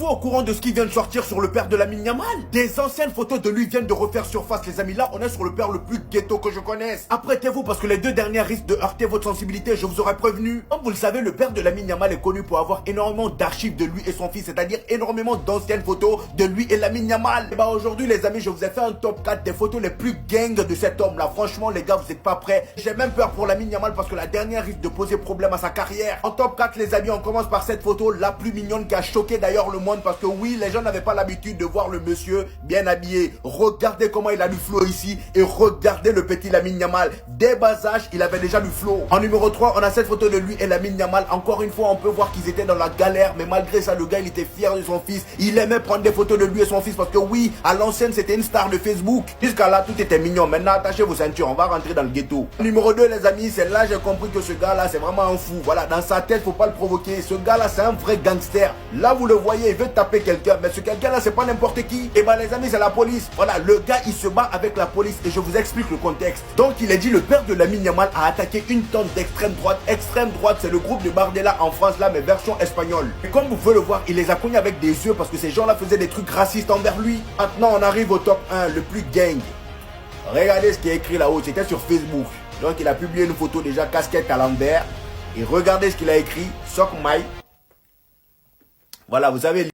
Êtes-vous au courant de ce qui vient de sortir sur le père de Lamine Yamal? Des anciennes photos de lui viennent de refaire surface, les amis. Là, on est sur le père le plus ghetto que je connaisse. Apprêtez-vous parce que les deux dernières risquent de heurter votre sensibilité, je vous aurais prévenu. Comme vous le savez, le père de Lamine Yamal est connu pour avoir énormément d'archives de lui et son fils, c'est-à-dire énormément d'anciennes photos de lui et Lamine Yamal. Et bah aujourd'hui, les amis, je vous ai fait un top 4 des photos les plus gang de cet homme-là. Franchement, les gars, vous n'êtes pas prêts. J'ai même peur pour Lamine Yamal parce que la dernière risque de poser problème à sa carrière. En top 4, les amis, on commence par cette photo la plus mignonne qui a choqué d'ailleurs le monde parce que oui, les gens n'avaient pas l'habitude de voir le monsieur bien habillé. Regardez comment il a du flow ici et regardez le petit Lamine Yamal. Dès bas âge, il avait déjà du flow. En numéro 3, on a cette photo de lui et Lamine Yamal. Encore une fois, on peut voir qu'ils étaient dans la galère, mais malgré ça, le gars, il était fier de son fils. Il aimait prendre des photos de lui et son fils parce que oui, à l'ancienne, c'était une star de Facebook. Jusqu'à là, tout était mignon. Maintenant, attachez vos ceintures, on va rentrer dans le ghetto. Numéro 2, les amis, c'est là j'ai compris que ce gars-là, c'est vraiment un fou. Voilà, dans sa tête, faut pas le provoquer. Ce gars-là, c'est un vrai gangster. Là, vous le voyez, il veut taper quelqu'un, mais ce quelqu'un-là, c'est pas n'importe qui. Et ben, les amis, c'est la police. Voilà, le gars, il se bat avec la police et je vous explique le contexte. Donc, il est dit, le père de Lamine Yamal a attaqué une tente d'extrême droite. Extrême droite, c'est le groupe de Bardella en France, là, mais version espagnole. Et comme vous pouvez le voir, il les a cognés avec des yeux parce que ces gens-là faisaient des trucs racistes envers lui. Maintenant, on arrive au top 1, le plus gang. Regardez ce qui est écrit là-haut, c'était sur Facebook. Donc, il a publié une photo déjà, casquette à l'envers. Et regardez ce qu'il a écrit, Sock My. Voilà, vous avez